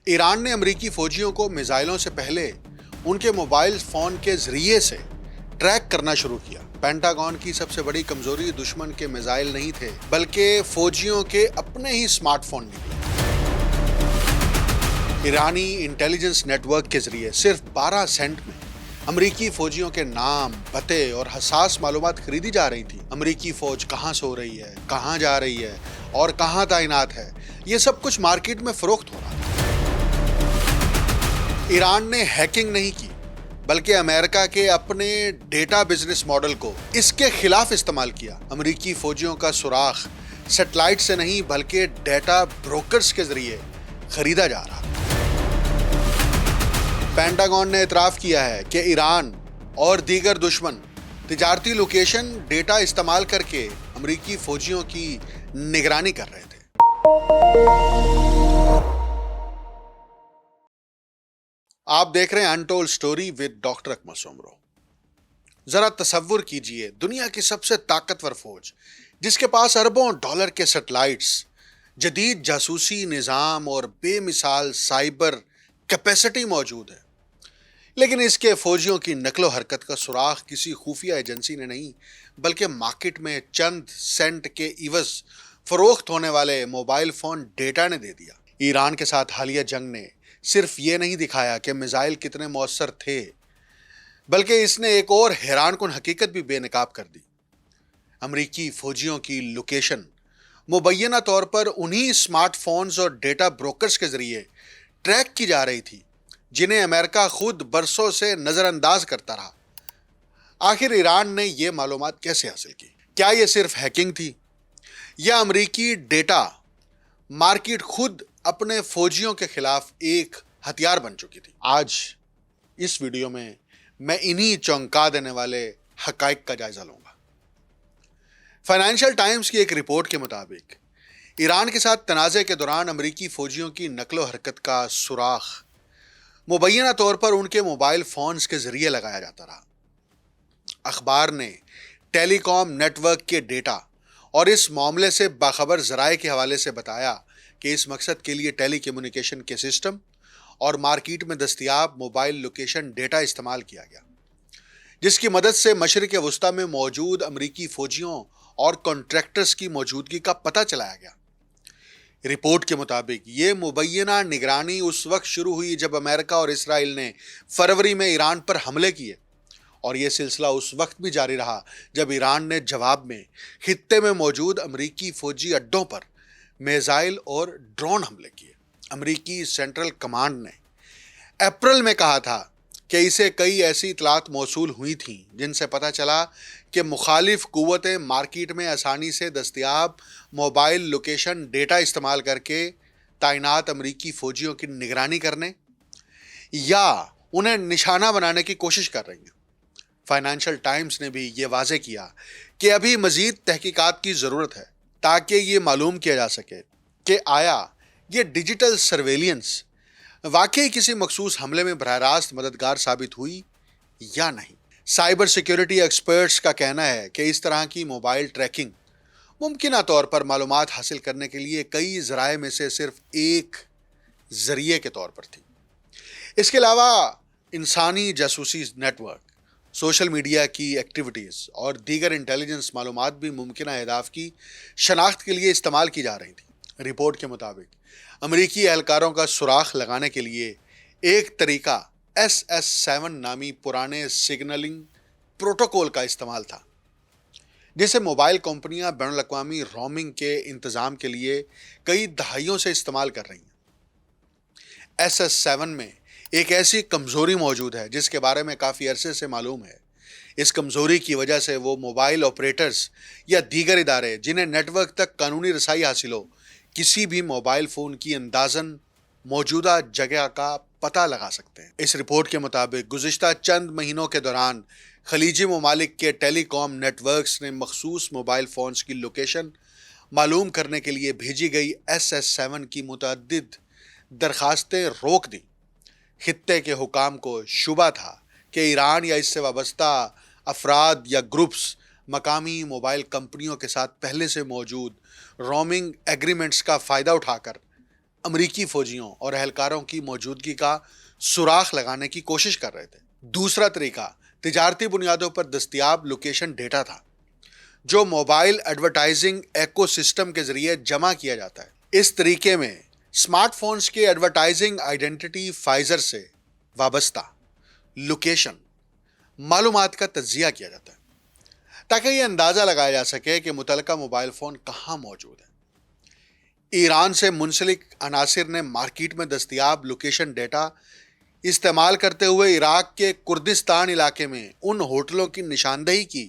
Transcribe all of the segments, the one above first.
ایران نے امریکی فوجیوں کو میزائلوں سے پہلے ان کے موبائل فون کے ذریعے سے ٹریک کرنا شروع کیا۔ پینٹاگون کی سب سے بڑی کمزوری دشمن کے میزائل نہیں تھے بلکہ فوجیوں کے اپنے ہی سمارٹ فون نکلے۔ ایرانی انٹیلیجنس نیٹ ورک کے ذریعے صرف 12 سینٹ میں امریکی فوجیوں کے نام، پتے اور حساس معلومات خریدی جا رہی تھی۔ امریکی فوج کہاں سو رہی ہے، کہاں جا رہی ہے اور کہاں تعینات ہے، یہ سب کچھ مارکیٹ میں فروخت ہو رہا تھا۔ ایران نے ہیکنگ نہیں کی بلکہ امریکہ کے اپنے ڈیٹا بزنس ماڈل کو اس کے خلاف استعمال کیا۔ امریکی فوجیوں کا سراغ سیٹلائٹ سے نہیں بلکہ ڈیٹا بروکرز کے ذریعے خریدا جا رہا۔ پینٹاگون نے اعتراف کیا ہے کہ ایران اور دیگر دشمن تجارتی لوکیشن ڈیٹا استعمال کر کے امریکی فوجیوں کی نگرانی کر رہے تھے۔ آپ دیکھ رہے ہیں انٹولڈ سٹوری ود ڈاکٹر اکمل سومرو۔ ذرا تصور کیجئے دنیا کی سب سے طاقتور فوج جس کے پاس اربوں ڈالر کے سیٹلائٹس، جدید جاسوسی نظام اور بے مثال سائبر کیپیسٹی موجود ہے، لیکن اس کے فوجیوں کی نقل و حرکت کا سراغ کسی خفیہ ایجنسی نے نہیں بلکہ مارکیٹ میں چند سینٹ کے عوض فروخت ہونے والے موبائل فون ڈیٹا نے دے دیا۔ ایران کے ساتھ حالیہ جنگ نے صرف یہ نہیں دکھایا کہ میزائل کتنے مؤثر تھے بلکہ اس نے ایک اور حیران کن حقیقت بھی بے نقاب کر دی۔ امریکی فوجیوں کی لوکیشن مبینہ طور پر انہی سمارٹ فونز اور ڈیٹا بروکرز کے ذریعے ٹریک کی جا رہی تھی جنہیں امریکہ خود برسوں سے نظر انداز کرتا رہا۔ آخر ایران نے یہ معلومات کیسے حاصل کی؟ کیا یہ صرف ہیکنگ تھی یا امریکی ڈیٹا مارکیٹ خود اپنے فوجیوں کے خلاف ایک ہتھیار بن چکی تھی؟ آج اس ویڈیو میں انہی چونکا دینے والے حقائق کا جائزہ لوں گا۔ فائنینشل ٹائمز کی ایک رپورٹ کے مطابق ایران کے ساتھ تنازع کے دوران امریکی فوجیوں کی نقل و حرکت کا سراغ مبینہ طور پر ان کے موبائل فونز کے ذریعے لگایا جاتا رہا۔ اخبار نے ٹیلی کام نیٹ ورک کے ڈیٹا اور اس معاملے سے باخبر ذرائع کے حوالے سے بتایا کہ اس مقصد کے لیے ٹیلی کمیونیکیشن کے سسٹم اور مارکیٹ میں دستیاب موبائل لوکیشن ڈیٹا استعمال کیا گیا، جس کی مدد سے مشرق وسطیٰ میں موجود امریکی فوجیوں اور کنٹریکٹرز کی موجودگی کا پتہ چلایا گیا۔ رپورٹ کے مطابق یہ مبینہ نگرانی اس وقت شروع ہوئی جب امریکہ اور اسرائیل نے فروری میں ایران پر حملے کیے، اور یہ سلسلہ اس وقت بھی جاری رہا جب ایران نے جواب میں خطے میں موجود امریکی فوجی اڈوں پر میزائل اور ڈرون حملے کیے۔ امریکی سینٹرل کمانڈ نے اپریل میں کہا تھا کہ اسے کئی ایسی اطلاعات موصول ہوئی تھیں جن سے پتہ چلا کہ مخالف قوتیں مارکیٹ میں آسانی سے دستیاب موبائل لوکیشن ڈیٹا استعمال کر کے تعینات امریکی فوجیوں کی نگرانی کرنے یا انہیں نشانہ بنانے کی کوشش کر رہی ہیں۔ فائنینشل ٹائمز نے بھی یہ واضح کیا کہ ابھی مزید تحقیقات کی ضرورت ہے تاکہ یہ معلوم کیا جا سکے کہ آیا یہ ڈیجیٹل سرویلنس واقعی کسی مخصوص حملے میں براہ راست مددگار ثابت ہوئی یا نہیں۔ سائبر سیکیورٹی ایکسپرٹس کا کہنا ہے کہ اس طرح کی موبائل ٹریکنگ ممکنہ طور پر معلومات حاصل کرنے کے لیے کئی ذرائع میں سے صرف ایک ذریعے کے طور پر تھی۔ اس کے علاوہ انسانی جاسوسی نیٹ ورک، سوشل میڈیا کی ایکٹیویٹیز اور دیگر انٹیلیجنس معلومات بھی ممکنہ اہداف کی شناخت کے لیے استعمال کی جا رہی تھیں۔ رپورٹ کے مطابق امریکی اہلکاروں کا سراغ لگانے کے لیے ایک طریقہ SS7 نامی پرانے سگنلنگ پروٹوکول کا استعمال تھا، جسے موبائل کمپنیاں بین الاقوامی رومنگ کے انتظام کے لیے کئی دہائیوں سے استعمال کر رہی ہیں۔ SS7 میں ایک ایسی کمزوری موجود ہے جس کے بارے میں کافی عرصے سے معلوم ہے۔ اس کمزوری کی وجہ سے وہ موبائل آپریٹرز یا دیگر ادارے جنہیں نیٹ ورک تک قانونی رسائی حاصل ہو، کسی بھی موبائل فون کی اندازاً موجودہ جگہ کا پتہ لگا سکتے ہیں۔ اس رپورٹ کے مطابق گزشتہ چند مہینوں کے دوران خلیجی ممالک کے ٹیلی کام نیٹ ورکس نے مخصوص موبائل فونز کی لوکیشن معلوم کرنے کے لیے بھیجی گئی SS7 کی متعدد درخواستیں روک دیں۔ خطے کے حکام کو شبہ تھا کہ ایران یا اس سے وابستہ افراد یا گروپس مقامی موبائل کمپنیوں کے ساتھ پہلے سے موجود رومنگ ایگریمنٹس کا فائدہ اٹھا کر امریکی فوجیوں اور اہلکاروں کی موجودگی کا سراغ لگانے کی کوشش کر رہے تھے۔ دوسرا طریقہ تجارتی بنیادوں پر دستیاب لوکیشن ڈیٹا تھا، جو موبائل ایڈورٹائزنگ ایکو سسٹم کے ذریعے جمع کیا جاتا ہے۔ اس طریقے میں اسمارٹ فونز کے ایڈورٹائزنگ آئیڈینٹی فائزر سے وابستہ لوکیشن معلومات کا تجزیہ کیا جاتا ہے، تاکہ یہ اندازہ لگایا جا سکے کہ متعلقہ موبائل فون کہاں موجود ہے۔ ایران سے منسلک عناصر نے مارکیٹ میں دستیاب لوکیشن ڈیٹا استعمال کرتے ہوئے عراق کے کردستان علاقے میں ان ہوٹلوں کی نشاندہی کی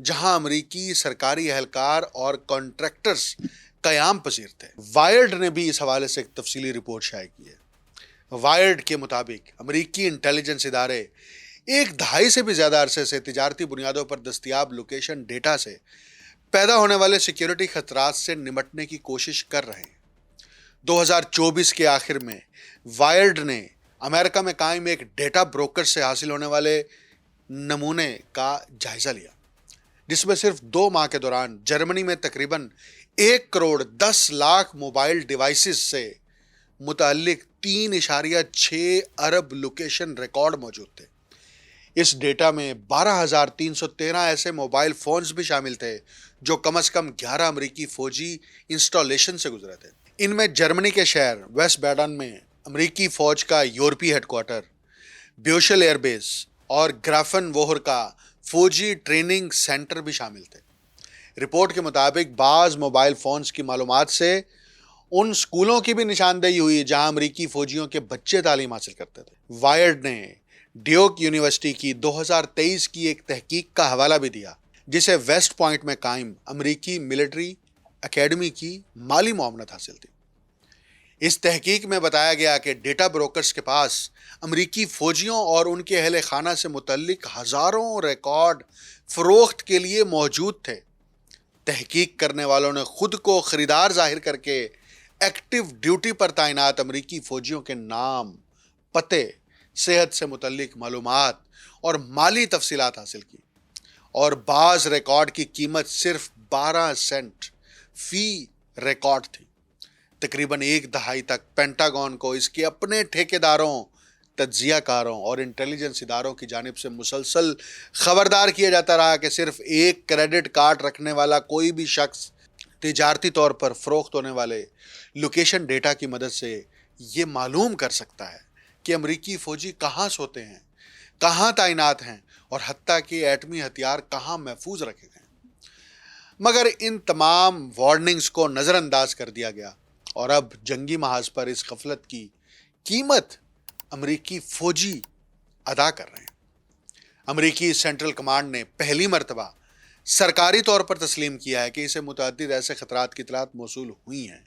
جہاں امریکی سرکاری اہلکار اور کانٹریکٹرز قیام پذیر تھے۔ وائرڈ نے بھی اس حوالے سے ایک تفصیلی رپورٹ شائع کی ہے۔ وائرڈ کے مطابق امریکی انٹیلیجنس ادارے ایک دہائی سے بھی زیادہ عرصے سے تجارتی بنیادوں پر دستیاب لوکیشن ڈیٹا سے پیدا ہونے والے سیکیورٹی خطرات سے نمٹنے کی کوشش کر رہے ہیں۔ 2024 کے آخر میں وائرڈ نے امریکہ میں قائم ایک ڈیٹا بروکر سے حاصل ہونے والے نمونے کا جائزہ لیا، جس میں صرف 2 ماہ کے دوران جرمنی میں تقریباً 1.10 کروڑ موبائل ڈیوائسز سے متعلق 3.6 ارب لوکیشن ریکارڈ موجود تھے۔ اس ڈیٹا میں 12,313 ایسے موبائل فونز بھی شامل تھے جو کم از کم 11 امریکی فوجی انسٹالیشن سے گزرے تھے۔ ان میں جرمنی کے شہر ویسٹ بیڈن میں امریکی فوج کا یورپی ہیڈ کوارٹر، بیوشل ایئر بیس اور گرافن ووہر کا فوجی ٹریننگ سینٹر بھی شامل تھے۔ رپورٹ کے مطابق بعض موبائل فونز کی معلومات سے ان سکولوں کی بھی نشاندہی ہوئی جہاں امریکی فوجیوں کے بچے تعلیم حاصل کرتے تھے۔ وائرڈ نے ڈیوک یونیورسٹی کی 2023 کی ایک تحقیق کا حوالہ بھی دیا، جسے ویسٹ پوائنٹ میں قائم امریکی ملٹری اکیڈمی کی مالی معاونت حاصل تھی۔ اس تحقیق میں بتایا گیا کہ ڈیٹا بروکرز کے پاس امریکی فوجیوں اور ان کے اہل خانہ سے متعلق ہزاروں ریکارڈ فروخت کے لیے موجود تھے۔ تحقیق کرنے والوں نے خود کو خریدار ظاہر کر کے ایکٹیو ڈیوٹی پر تعینات امریکی فوجیوں کے نام، پتے، صحت سے متعلق معلومات اور مالی تفصیلات حاصل کی، اور بعض ریکارڈ کی قیمت صرف 12 سینٹ فی ریکارڈ تھی۔ تقریباً 1 دہائی تک پینٹاگون کو اس کے اپنے ٹھیکیداروں، تجزیہ کاروں اور انٹیلیجنس اداروں کی جانب سے مسلسل خبردار کیا جاتا رہا کہ صرف ایک کریڈٹ کارڈ رکھنے والا کوئی بھی شخص تجارتی طور پر فروخت ہونے والے لوکیشن ڈیٹا کی مدد سے یہ معلوم کر سکتا ہے کہ امریکی فوجی کہاں سوتے ہیں، کہاں تعینات ہیں اور حتیٰ کہ ایٹمی ہتھیار کہاں محفوظ رکھے گئے۔ مگر ان تمام وارننگز کو نظر انداز کر دیا گیا، اور اب جنگی محاذ پر اس غفلت کی قیمت امریکی فوجی ادا کر رہے ہیں۔ امریکی سینٹرل کمانڈ نے پہلی مرتبہ سرکاری طور پر تسلیم کیا ہے کہ اسے متعدد ایسے خطرات کی اطلاعات موصول ہوئی ہیں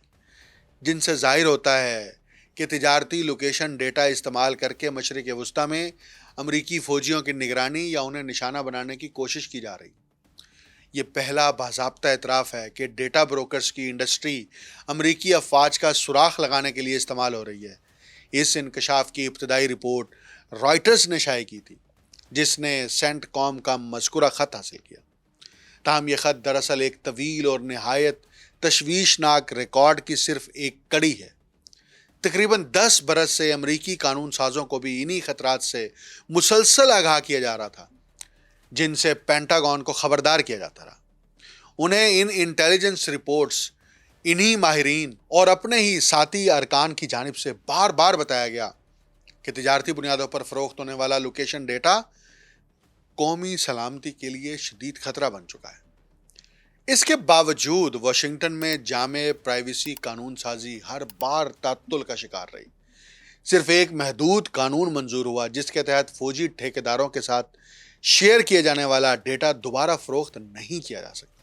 جن سے ظاہر ہوتا ہے کہ تجارتی لوکیشن ڈیٹا استعمال کر کے مشرق وسطیٰ میں امریکی فوجیوں کی نگرانی یا انہیں نشانہ بنانے کی کوشش کی جا رہی۔ یہ پہلا باضابطہ اعتراف ہے کہ ڈیٹا بروکرز کی انڈسٹری امریکی افواج کا سراغ لگانے کے لیے استعمال ہو رہی ہے۔ اس انکشاف کی ابتدائی رپورٹ رائٹرز نے شائع کی تھی، جس نے سینٹ کام کا مذکورہ خط حاصل کیا۔ تاہم یہ خط دراصل ایک طویل اور نہایت تشویشناک ریکارڈ کی صرف ایک کڑی ہے۔ تقریباً 10 برس سے امریکی قانون سازوں کو بھی انہی خطرات سے مسلسل آگاہ کیا جا رہا تھا، جن سے پینٹاگون کو خبردار کیا جاتا رہا۔ انہیں ان انٹیلیجنس رپورٹس انہی ماہرین اور اپنے ہی ساتھی ارکان کی جانب سے بار بار بتایا گیا کہ تجارتی بنیادوں پر فروخت ہونے والا لوکیشن ڈیٹا قومی سلامتی کے لیے شدید خطرہ بن چکا ہے۔ اس کے باوجود واشنگٹن میں جامع پرائیویسی قانون سازی ہر بار تعطل کا شکار رہی۔ صرف ایک محدود قانون منظور ہوا جس کے تحت فوجی ٹھیکیداروں کے ساتھ شیئر کیے جانے والا ڈیٹا دوبارہ فروخت نہیں کیا جا سکتا۔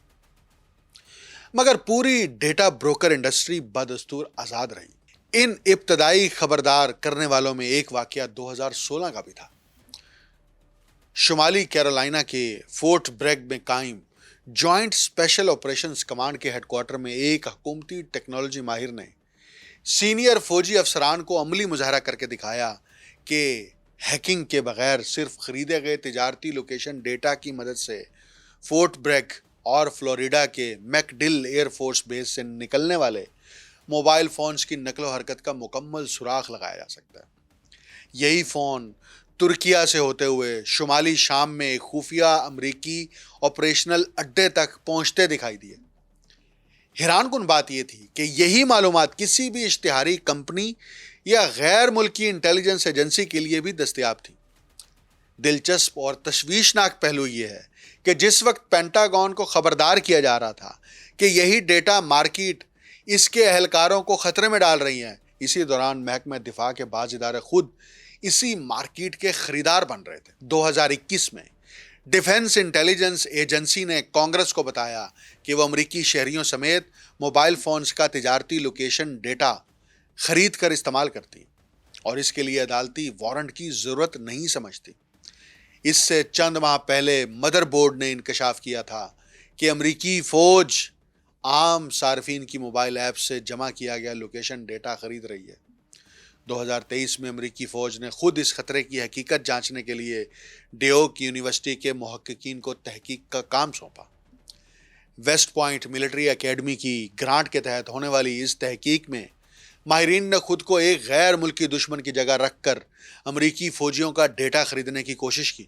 مگر پوری ڈیٹا بروکر انڈسٹری بدستور آزاد رہی۔ ان ابتدائی خبردار کرنے والوں میں ایک واقعہ 2016 کا بھی تھا۔ شمالی کیرولائنا کے فورٹ بریگ میں قائم جوائنٹ اسپیشل آپریشنز کمانڈ کے ہیڈ کوارٹر میں ایک حکومتی ٹیکنالوجی ماہر نے سینئر فوجی افسران کو عملی مظاہرہ کر کے دکھایا کہ ہیکنگ کے بغیر صرف خریدے گئے تجارتی لوکیشن ڈیٹا کی مدد سے فورٹ بریگ اور فلوریڈا کے میک ڈل ایئر فورس بیس سے نکلنے والے موبائل فونز کی نقل و حرکت کا مکمل سراغ لگایا جا سکتا ہے۔ یہی فون ترکیہ سے ہوتے ہوئے شمالی شام میں خفیہ امریکی آپریشنل اڈے تک پہنچتے دکھائی دیے۔ حیران کن بات یہ تھی کہ یہی معلومات کسی بھی اشتہاری کمپنی یا غیر ملکی انٹیلیجنس ایجنسی کے لیے بھی دستیاب تھی۔ دلچسپ اور تشویشناک پہلو یہ ہے کہ جس وقت پینٹاگون کو خبردار کیا جا رہا تھا کہ یہی ڈیٹا مارکیٹ اس کے اہلکاروں کو خطرے میں ڈال رہی ہیں، اسی دوران محکمہ دفاع کے بعض ادارے خود اسی مارکیٹ کے خریدار بن رہے تھے۔ 2021 میں ڈیفنس انٹیلیجنس ایجنسی نے کانگریس کو بتایا کہ وہ امریکی شہریوں سمیت موبائل فونز کا تجارتی لوکیشن ڈیٹا خرید کر استعمال کرتی اور اس کے لیے عدالتی وارنٹ کی ضرورت نہیں سمجھتی۔ اس سے چند ماہ پہلے مدر بورڈ نے انکشاف کیا تھا کہ امریکی فوج عام صارفین کی موبائل ایپ سے جمع کیا گیا لوکیشن ڈیٹا خرید رہی ہے۔ 2023 میں امریکی فوج نے خود اس خطرے کی حقیقت جانچنے کے لیے ڈیوک یونیورسٹی کے محققین کو تحقیق کا کام سونپا۔ ویسٹ پوائنٹ ملٹری اکیڈمی کی گرانٹ کے تحت ہونے والی اس تحقیق میں ماہرین نے خود کو ایک غیر ملکی دشمن کی جگہ رکھ کر امریکی فوجیوں کا ڈیٹا خریدنے کی کوشش کی۔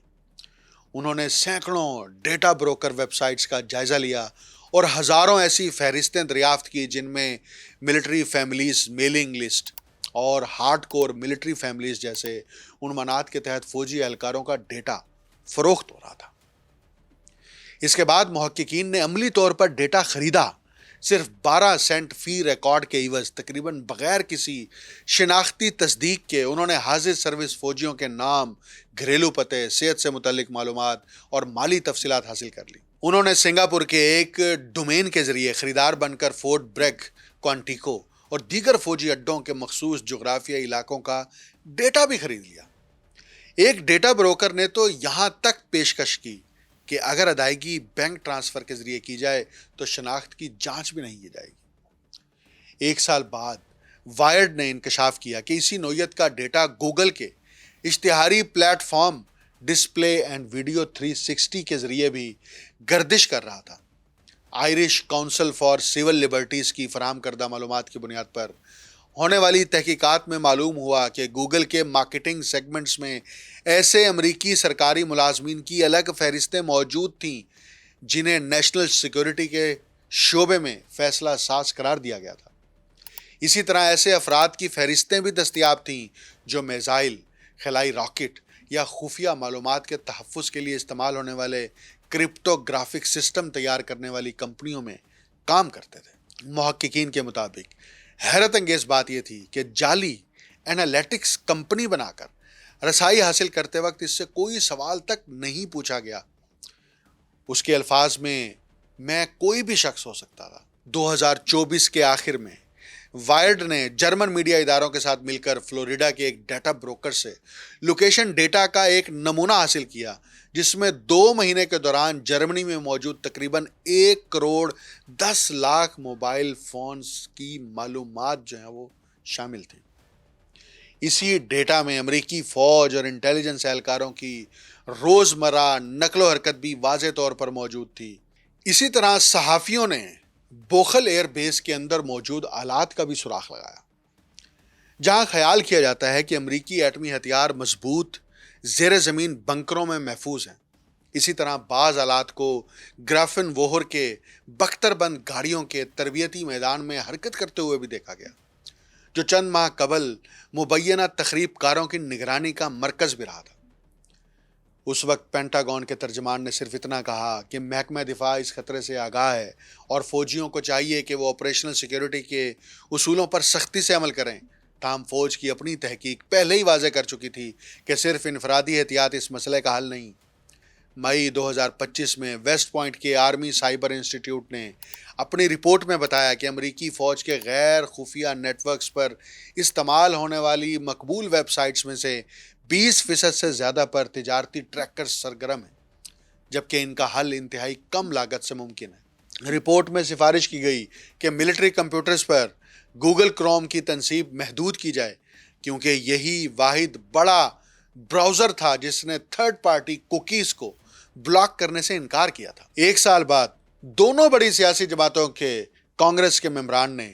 انہوں نے سینکڑوں ڈیٹا بروکر ویب سائٹس کا جائزہ لیا اور ہزاروں ایسی فہرستیں دریافت کی جن میں ملٹری فیملیز میلنگ لسٹ اور ہارڈ کور ملٹری فیملیز جیسے عنوانات کے تحت فوجی اہلکاروں کا ڈیٹا فروخت ہو رہا تھا۔ اس کے بعد محققین نے عملی طور پر ڈیٹا خریدا، صرف 12 سینٹ فی ریکارڈ کے عوض، تقریباً بغیر کسی شناختی تصدیق کے۔ انہوں نے حاضر سروس فوجیوں کے نام، گھریلو پتے، صحت سے متعلق معلومات اور مالی تفصیلات حاصل کر لی۔ انہوں نے سنگاپور کے ایک ڈومین کے ذریعے خریدار بن کر فورٹ بریگ، کوانٹیکو اور دیگر فوجی اڈوں کے مخصوص جغرافیائی علاقوں کا ڈیٹا بھی خرید لیا۔ ایک ڈیٹا بروکر نے تو یہاں تک پیشکش کی کہ اگر ادائیگی بینک ٹرانسفر کے ذریعے کی جائے تو شناخت کی جانچ بھی نہیں کی جائے گی۔ ایک سال بعد وائرڈ نے انکشاف کیا کہ اسی نوعیت کا ڈیٹا گوگل کے اشتہاری platform display and video 360 کے ذریعے بھی گردش کر رہا تھا۔ Irish Council for Civil Liberties کی فراہم کردہ معلومات کی بنیاد پر ہونے والی تحقیقات میں معلوم ہوا کہ گوگل کے مارکیٹنگ سیگمنٹس میں ایسے امریکی سرکاری ملازمین کی الگ فہرستیں موجود تھیں جنہیں نیشنل سیکیورٹی کے شعبے میں فیصلہ ساز قرار دیا گیا تھا۔ اسی طرح ایسے افراد کی فہرستیں بھی دستیاب تھیں جو میزائل، خلائی راکٹ یا خفیہ معلومات کے تحفظ کے لیے استعمال ہونے والے کرپٹوگرافک سسٹم تیار کرنے والی کمپنیوں میں کام کرتے تھے۔ محققین کے مطابق حیرت انگیز بات یہ تھی کہ جعلی انالیٹکس کمپنی بنا کر رسائی حاصل کرتے وقت اس سے کوئی سوال تک نہیں پوچھا گیا۔ اس کے الفاظ میں کوئی بھی شخص ہو سکتا تھا۔ 2024 کے آخر میں وائرڈ نے جرمن میڈیا اداروں کے ساتھ مل کر فلوریڈا کے ایک ڈیٹا بروکر سے لوکیشن ڈیٹا کا ایک نمونہ حاصل کیا جس میں 2 مہینے کے دوران جرمنی میں موجود تقریباً 1,10,00,000 موبائل فونز کی معلومات جو ہیں وہ شامل تھی۔ اسی ڈیٹا میں امریکی فوج اور انٹیلیجنس اہلکاروں کی روزمرہ نقل و حرکت بھی واضح طور پر موجود تھی۔ اسی طرح صحافیوں نے بوخل ایئر بیس کے اندر موجود آلات کا بھی سراغ لگایا، جہاں خیال کیا جاتا ہے کہ امریکی ایٹمی ہتھیار مضبوط زیر زمین بنکروں میں محفوظ ہیں۔ اسی طرح بعض آلات کو گرافن ووہر کے بختر بند گاڑیوں کے تربیتی میدان میں حرکت کرتے ہوئے بھی دیکھا گیا، جو چند ماہ قبل مبینہ تخریب کاروں کی نگرانی کا مرکز بھی رہا تھا۔ اس وقت پینٹاگون کے ترجمان نے صرف اتنا کہا کہ محکمہ دفاع اس خطرے سے آگاہ ہے اور فوجیوں کو چاہیے کہ وہ آپریشنل سیکیورٹی کے اصولوں پر سختی سے عمل کریں۔ تاہم فوج کی اپنی تحقیق پہلے ہی واضح کر چکی تھی کہ صرف انفرادی احتیاط اس مسئلے کا حل نہیں۔ مئی 2025 میں ویسٹ پوائنٹ کے آرمی سائبر انسٹیٹیوٹ نے اپنی رپورٹ میں بتایا کہ امریکی فوج کے غیر خفیہ نیٹ ورکس پر استعمال ہونے والی مقبول ویب سائٹس میں سے 20% سے زیادہ پر تجارتی ٹریکر سرگرم ہیں، جبکہ ان کا حل انتہائی کم لاگت سے ممکن ہے۔ رپورٹ میں سفارش کی گئی کہ ملٹری کمپیوٹرز پر گوگل کروم کی تنصیب محدود کی جائے، کیونکہ یہی واحد بڑا براؤزر تھا جس نے تھرڈ پارٹی کوکیز کو بلاک کرنے سے انکار کیا تھا۔ ایک سال بعد دونوں بڑی سیاسی جماعتوں کے کانگریس کے ممبران نے